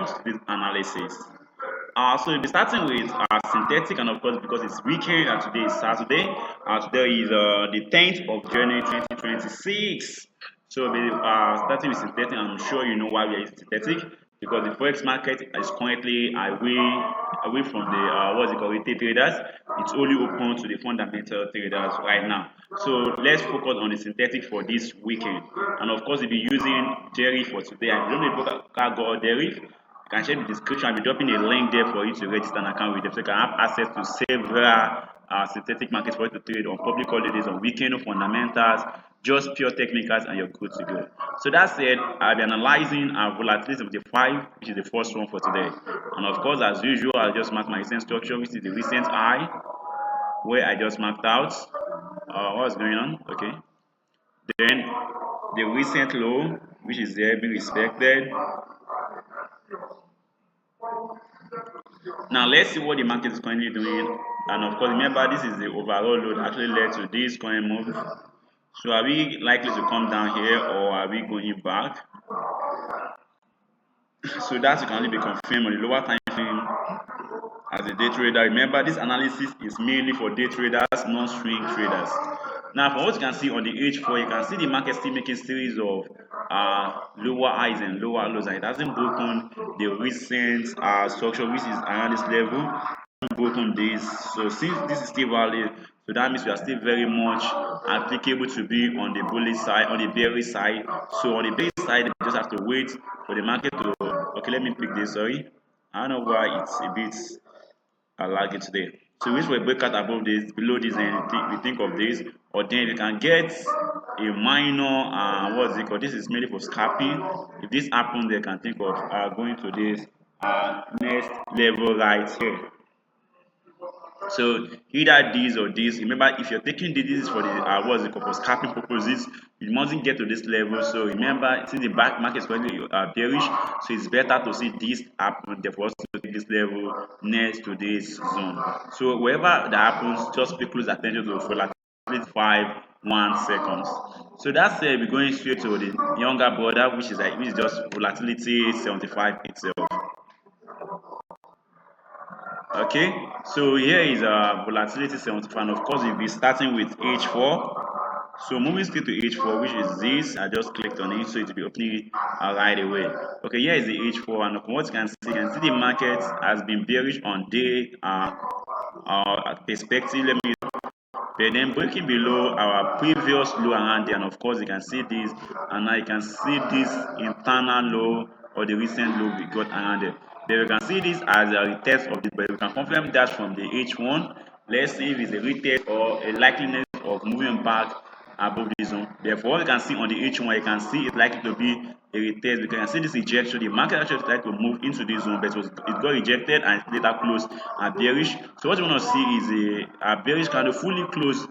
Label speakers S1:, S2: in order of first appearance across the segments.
S1: welcome to this analysis. So we'll be starting with synthetic, and of course, because it's weekend and today is Saturday, today is the 10th of January 2026. So we'll be starting with synthetic, and I'm sure you know why we are using synthetic, because the forex market is currently away from the what's it called, retail traders. It's only open to the fundamental traders right now. So let's focus on the synthetic for this weekend, and of course, we'll be using Deriv for today. And if you don't know if you can go Deriv, you can check the description. I'll be dropping a link there for you to register an account with them, so you can have access to several synthetic markets for you to trade on public holidays, on weekend, no fundamentals, just pure technicals, and you're good to go. So that said, I'll be analyzing our volatility 75, which is the first one for today. And of course, as usual, I'll just mark my recent structure, which is the recent high, where I just marked out what's going on. Okay. Then the recent low, which is there being respected. Now let's see what the market is currently doing, and of course remember this is the overall load actually led to this current move. So are we likely to come down here, or are we going back? So that can only be confirmed on the lower time frame as a day trader. Remember, this analysis is mainly for day traders, non-swing traders. Now, from what you can see on the H4, you can see the market still making series of lower highs and lower lows, and it hasn't broken the recent structure, which is around this level. It hasn't broken this. So since this is still valid, so that means we are still very much applicable to be on the bullish side, on the bearish side. So on the bearish side, we just have to wait for the market to. Okay, let me pick this. Sorry, I don't know why it's a bit lagging today. So we wait for a breakout above this, below this, and we think of this, or then you can get a minor what's it called? This is mainly for scalping. If this happens, they can think of going to this next level right here. So either this or this. Remember, if you're taking this is for the what's it called, for scalping purposes, you mustn't get to this level. So remember, since the back market is currently bearish, so it's better to see this happen therefore to take this level next to this zone. So wherever that happens, just pay close attention to for like 1 second. So that's we're going straight to the younger brother, which is just volatility 75 itself. Okay, so here is volatility 75, and of course we'll be starting with H4. So moving straight to H4, which is this, I just clicked on it, so it will be opening right away. Okay, here is the H4, and from what you can see the market has been bearish on day perspective. Let me, but then breaking below our previous low around there, and of course you can see this, and now you can see this internal low or the recent low we got around there. Then we can see this as a retest of this, but we can confirm that from the H1. Let's see if it's a retest or a likeliness of moving back above this zone. Therefore, what you can see on the H1, you can see it's likely to be a retest. We can see this rejection. The market actually tried to move into this zone, but it got rejected and it later closed bearish. So what you want to see is a bearish candle fully closed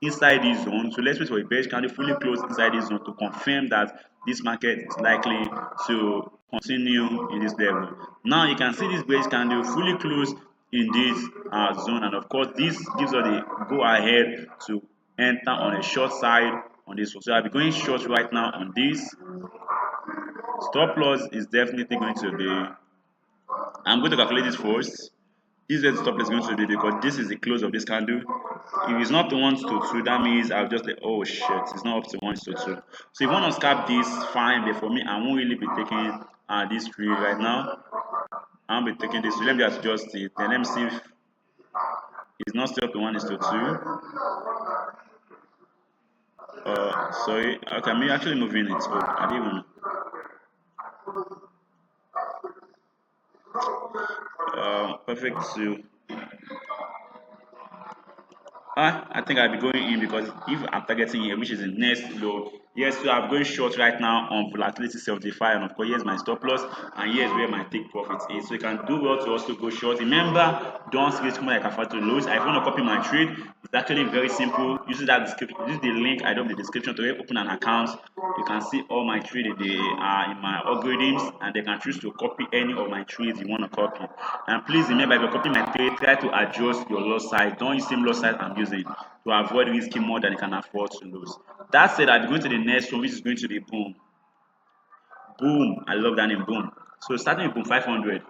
S1: inside this zone. So let's wait for a bearish candle fully closed inside this zone to confirm that this market is likely to continue in this level. Now you can see this bearish candle fully closed in this zone, and of course this gives us the go ahead to enter on a short side on this one. So I'll be going short right now on this. Stop loss is definitely going to be, I'm going to calculate this first. This is where the stop loss is going to be, because this is the close of this candle. If it's not 1 to 2, that means I'll just like, oh shit, it's not up to 1 to 2. So if you want to scalp this, fine, but for me, I won't really be taking this trade right now. I'll be taking this. So let me adjust it, and let me see if it's not still up to 1 to 2. Sorry, okay, I'm actually moving it. Oh, I didn't even. Perfect. So I think I'll be going in, because if I'm targeting here, which is the next low, yes, so I'm going short right now on volatility 75, and of course here's my stop loss, and here's where my take profit is. So you can do well to also go short. Remember, don't risk more, like I afford to lose. If you want to copy my trade, it's actually very simple. Use that description, use the link I drop in the description to open an account. You can see all my trade in my algorithms, and they can choose to copy any of my trades you want to copy. And please remember, if you're copying my trade, try to adjust your loss size. Don't use the same loss size I'm using to avoid risking more than you can afford to lose. That said, I'll be going to the next one, which is going to be boom. Boom. I love that name, boom. So starting with 500,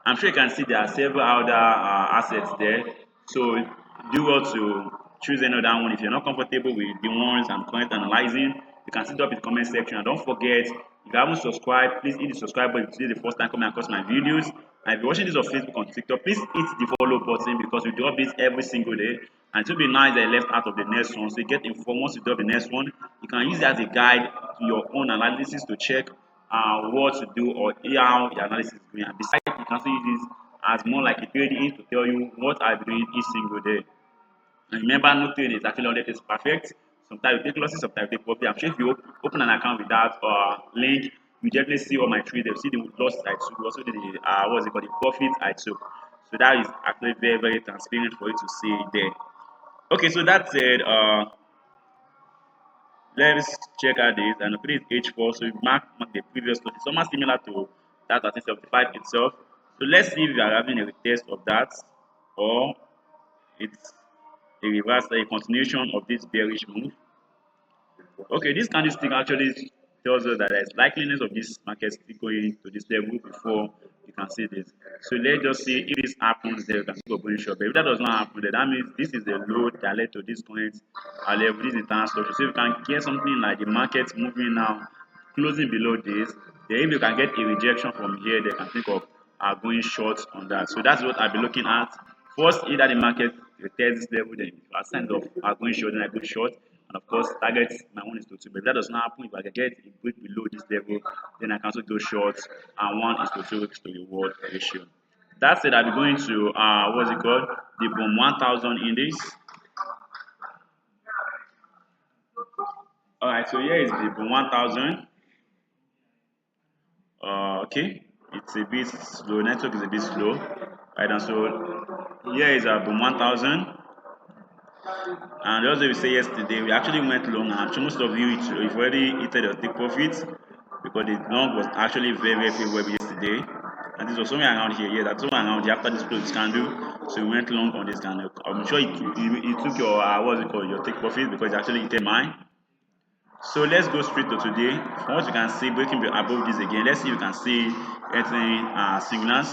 S1: I'm sure you can see there are several other assets there. So do well to choose another one. If you're not comfortable with the ones I'm currently analyzing, you can sit up in the comment section. And don't forget, if you haven't subscribed, please hit the subscribe button if this is the first time coming across my videos. And if you're watching this on Facebook or TikTok, please hit the follow button because we do updates every single day. And it will be nice that you left out of the next one. So you get informed once you do the next one. You can use it as a guide to your own analysis to check what to do or how the analysis is going. And besides, you can also use this as more like a trading aid to tell you what I've been doing each single day. And remember, no trading is actually 100% perfect. Sometimes you take losses, sometimes you take profit. I'm sure if you open an account with that link, you definitely see all my trades. You see the losses I took, also the what's it called, the profits I took. So that is actually very, very transparent for you to see there. Okay, so that said, let's check out this and put it H4. So we mark the previous loss. It's somewhat similar to that at 75 itself. So let's see if we are having a retest of that or it's a reverse, a continuation of this bearish move. Okay, this candlestick actually tells us that there is likeliness of this market still going to this level before you can see this. So let's just see if this happens, then we can go going short. But if that does not happen, then that means this is the low that led to this current level, this internal structure. So if you can get something like the market moving now, closing below this, then if you can get a rejection from here, they can think of going short on that. So that's what I'll be looking at. First, either the market retests this level, then if I send off going short, then I go short. And of course, target my own is to 2. But if that does not happen, if I can get a break below this level, then I can also go short. And 1 is to 2 is to reward ratio. That said, I'll be going to what's it called? The Boom 1000 index. Alright, so here is the Boom 1000. Okay, it's a bit slow. Network is a bit slow. Right, and so here is our Boom 1000. And also we say yesterday we actually went long, and I'm sure most of you've already eaten your take profits because the long was actually very, very favorable yesterday. And this was somewhere around here. Yeah, that's somewhere around here after this close candle. So we went long on this candle. I'm sure it took your what's it called, your take profit because it actually eaten mine. So let's go straight to today. From what you can see, breaking above this again. Let's see if you can see entering signals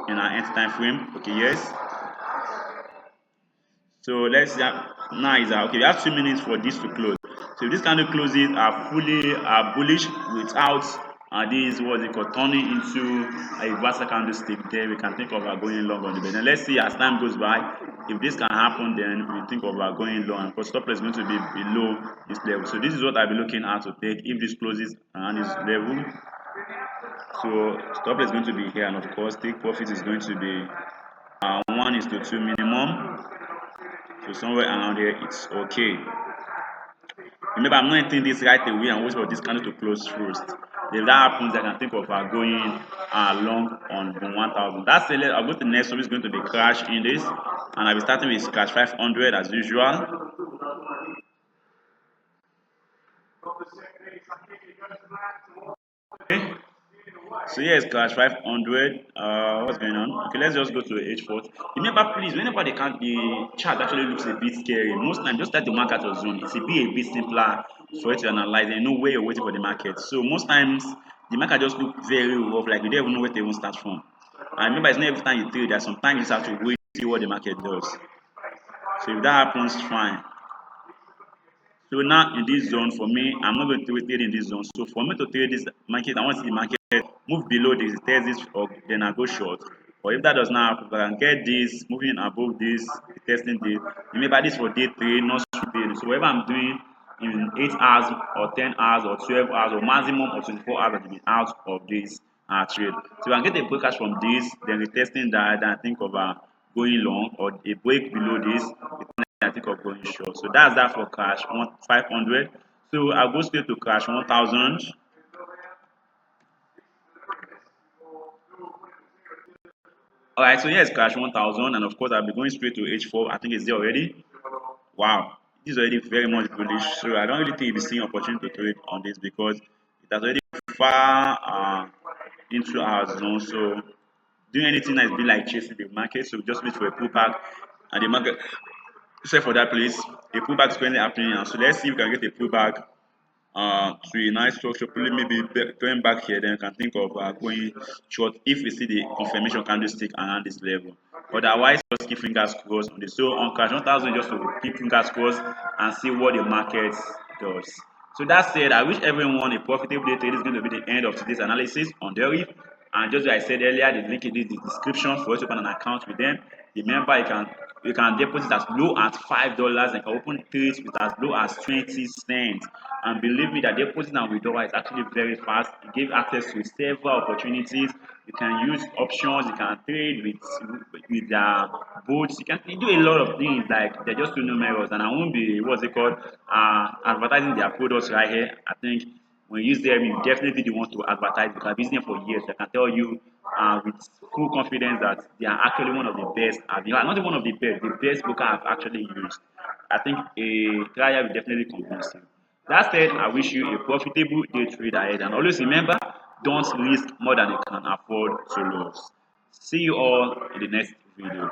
S1: in our end time frame. Okay, yes. So let's now is okay. We have 2 minutes for this to close. So if this candle closes fully bullish without this what they call turning into a reversal candlestick, then we can think of going long on the bed. Now let's see as time goes by. If this can happen, then we think of going long. Because stop loss is going to be below this level. So this is what I'll be looking at to take if this closes around this level. So stop loss is going to be here, and of course take profit is going to be 1 is to 2 minimum. So somewhere around here, it's okay. Remember, I'm not entering this right away and wait for this candle to close first. If that happens, I can think of going long on 1000. That's it. I'll go to the next one, which is going to be crash index, and I'll be starting with crash 500 as usual. Okay. So here is crash 500. What's going on? Okay, let's just go to H4. Remember, please, whenever the chart actually looks a bit scary, most times just let the market or zone. It will be a bit simpler for you to analyze and know where you're waiting for the market. So most times the market just look very rough, like you don't even know where they even start from. And remember, it's not every time you trade that. Sometimes you just have to wait to see what the market does. So if that happens, fine. So now in this zone, for me, I'm not going to trade in this zone. So for me to trade this market, I want to see the market move below this, test this, or then I go short. Or if that does not happen, I can get this moving above this, testing this. Remember, this for day 3, not day. So whatever I'm doing in 8 hours or 10 hours or 12 hours or maximum of 24 hours, I'll be out of this trade. So I can get a breakage from this, then retesting that, then I think of going long, or a break below this, I think of going short. So that's that for crash 500. So I'll go straight to crash 1000. Alright, so here's crash 1000, and of course I'll be going straight to H4. I think it's there already. Wow, this is already very much bullish. So I don't really think you'll be seeing opportunity to trade on this because it has already far into our zone. So doing anything that's been like chasing the market, so just wait for a pullback, and the market, except for that place, a pullback is currently happening now. So let's see if we can get a pullback to a nice structure, probably maybe going back here, then you can think of going short if we see the confirmation candlestick around this level. Otherwise, just keep fingers crossed on this. So on cash 1000, just to keep fingers crossed and see what the market does. So that said, I wish everyone a profitable day. Today is going to be the end of today's analysis on Deriv. And just like I said earlier, the link is in the description for you to open an account with them. Remember, you can deposit as low as $5 and can open trades with as low as 20 cents. And believe me, that deposit and withdrawal is actually very fast. It gives access to several opportunities. You can use options. You can trade with bots. You do a lot of things. Like, they're just too numerous, and I won't be what's it called advertising their products right here. I think when you use them, you definitely do want to advertise because I've used them for years. I can tell you with full confidence that they are actually one of the best. Not one of the best broker I've actually used. I think a trial will definitely convince you. That said, I wish you a profitable day trade ahead, and always remember, don't risk more than you can afford to lose. See you all in the next video.